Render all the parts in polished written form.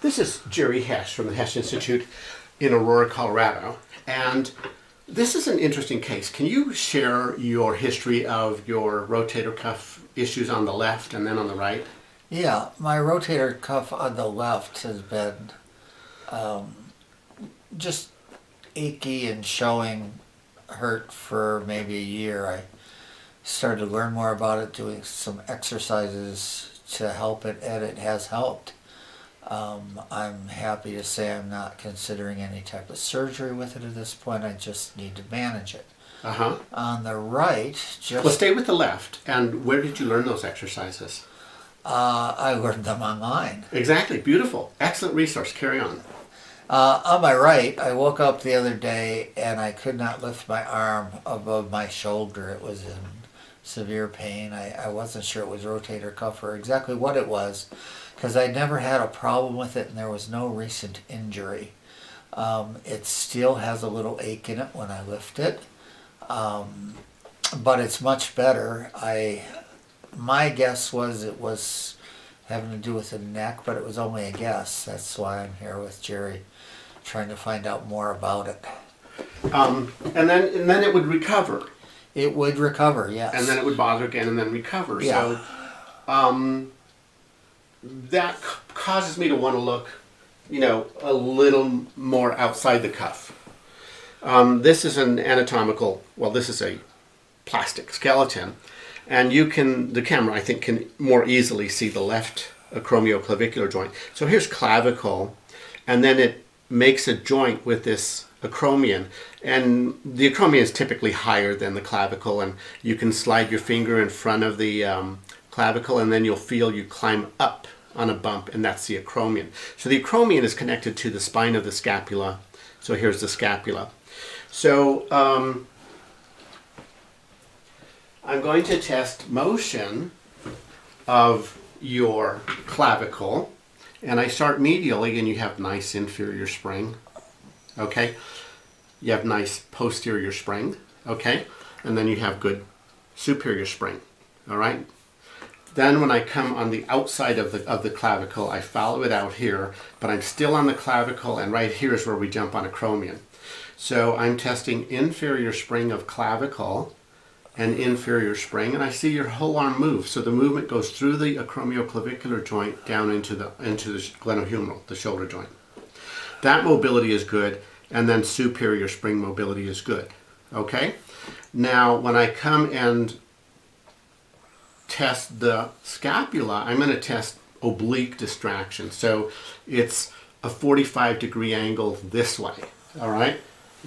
This is Jerry Hesch from the Hesch Institute in Aurora, Colorado. And this is an interesting case. Can you share your history of your rotator cuff issues on the left and then on the right? Yeah, my rotator cuff on the left has been just achy and showing hurt for maybe a year. I started to learn more about it, doing some exercises to help it, and it has helped. I'm happy to say I'm not considering any type of surgery with it at this point. I just need to manage it. Uh-huh. On the right, Well, stay with the left. And where did you learn those exercises? I learned them online. Exactly. Beautiful. Excellent resource. Carry on. On my right, I woke up the other day and I could not lift my arm above my shoulder. It was in severe pain. I wasn't sure it was rotator cuff or exactly what it was, because I never had a problem with it and there was no recent injury. It still has a little ache in it when I lift it, but it's much better. My guess was it was having to do with the neck, but it was only a guess. That's why I'm here with Jerry, trying to find out more about it. And then it would recover. It would recover, yes. And then it would bother again and then recover. Yeah. So that causes me to want to look, a little more outside the cuff. This is an anatomical, this is a plastic skeleton. And the camera, I think, can more easily see the left acromioclavicular joint. So here's clavicle, and then it makes a joint with this acromion. And the acromion is typically higher than the clavicle, and you can slide your finger in front of the clavicle, and then you'll feel you climb up on a bump, and that's the acromion. So the acromion is connected to the spine of the scapula. So here's the scapula. So I'm going to test motion of your clavicle, and I start medially, and you have nice inferior spring, okay? You have nice posterior spring, okay? And then you have good superior spring, all right? Then when I come on the outside of the clavicle, I follow it out here, but I'm still on the clavicle, and right here is where we jump on acromion. So I'm testing inferior spring of clavicle and inferior spring, and I see your whole arm move. So the movement goes through the acromioclavicular joint down into the glenohumeral, the shoulder joint. That mobility is good, and then superior spring mobility is good. Okay? Now, when I come and test the scapula, I'm going to test oblique distraction. So it's a 45-degree angle this way. All right?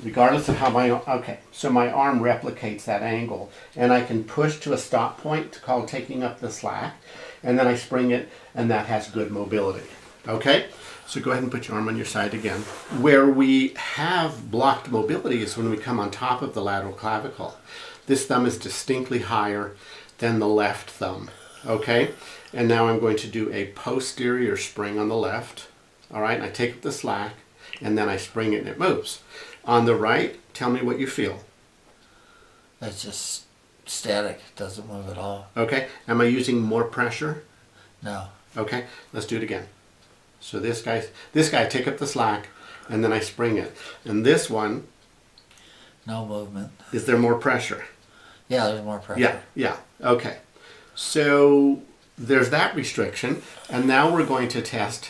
Regardless of how so my arm replicates that angle, and I can push to a stop point called taking up the slack, and then I spring it, and that has good mobility. Okay? So go ahead and put your arm on your side again. Where we have blocked mobility is when we come on top of the lateral clavicle. This thumb is distinctly higher than the left thumb. Okay? And now I'm going to do a posterior spring on the left. All right? And I take up the slack, and then I spring it, and it moves. On the right, tell me what you feel. It's just static. It doesn't move at all. Okay. Am I using more pressure? No. Okay. Let's do it again. So this guy, I take up the slack, and then I spring it. And this one... No movement. Is there more pressure? Yeah, there's more pressure. Yeah. Okay. So there's that restriction. And now we're going to test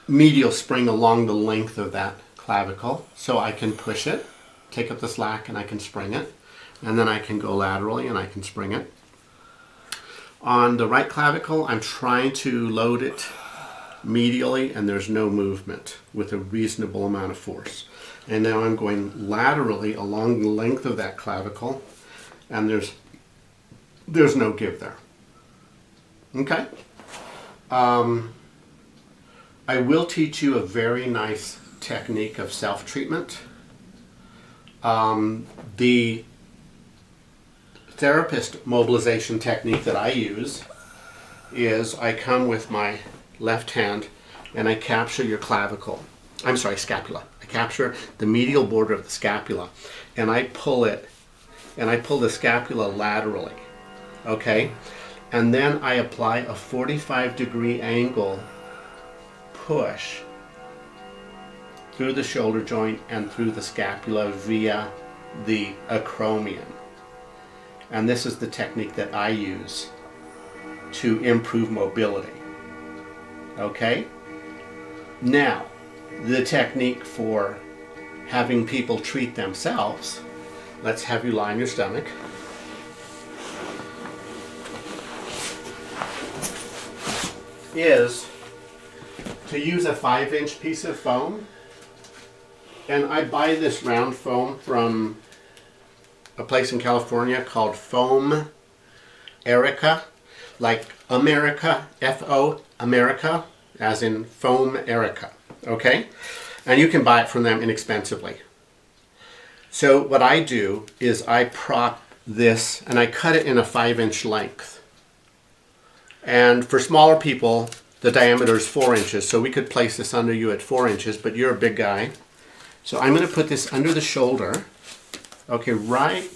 medial spring along the length of that clavicle. So I can push it, take up the slack, and I can spring it. And then I can go laterally, and I can spring it. On the right clavicle, I'm trying to load it medially, and there's no movement with a reasonable amount of force. And now I'm going laterally along the length of that clavicle, and there's no give there. Okay? I will teach you a very nice technique of self-treatment. The therapist mobilization technique that I use is I come with my left hand and I capture your scapula. I capture the medial border of the scapula, and I pull it, and I pull the scapula laterally, okay? And then I apply a 45-degree angle push through the shoulder joint and through the scapula via the acromion. And this is the technique that I use to improve mobility. Okay? Now, the technique for having people treat themselves, let's have you lie on your stomach. Is to use a 5-inch piece of foam. And I buy this round foam from a place in California called Foam Erica, like America, F-O, America, as in Foam Erica, okay? And you can buy it from them inexpensively. So what I do is I prop this and I cut it in a 5-inch length. And for smaller people, the diameter is 4 inches, so we could place this under you at 4 inches, but you're a big guy. So I'm going to put this under the shoulder, okay, right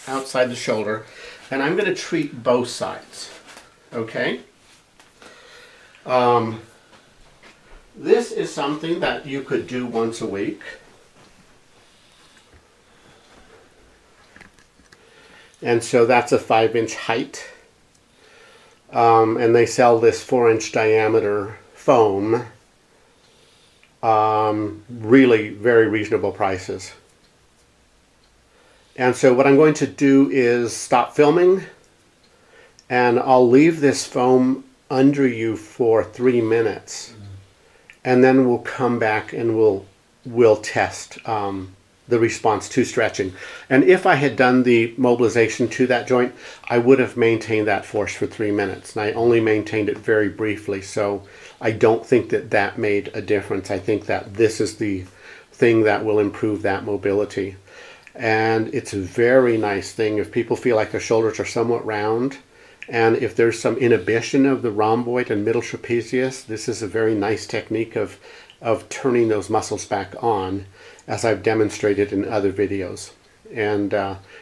outside the shoulder, and I'm going to treat both sides, okay? This is something that you could do once a week. And so that's a 5-inch height. And they sell this 4-inch diameter foam. Really very reasonable prices. And so what I'm going to do is stop filming, and I'll leave this foam under you for 3 minutes, and then we'll come back and we'll test the response to stretching. And if I had done the mobilization to that joint, I would have maintained that force for 3 minutes, and I only maintained it very briefly, so I don't think that that made a difference. I think that this is the thing that will improve that mobility. And it's a very nice thing if people feel like their shoulders are somewhat round, and if there's some inhibition of the rhomboid and middle trapezius, this is a very nice technique of turning those muscles back on, as I've demonstrated in other videos. And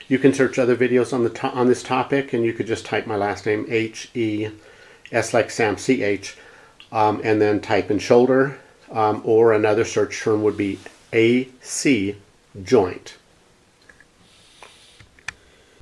you can search other videos on this topic, and you could just type my last name, H-E-S like Sam, C-H, and then type in shoulder, or another search term would be AC joint.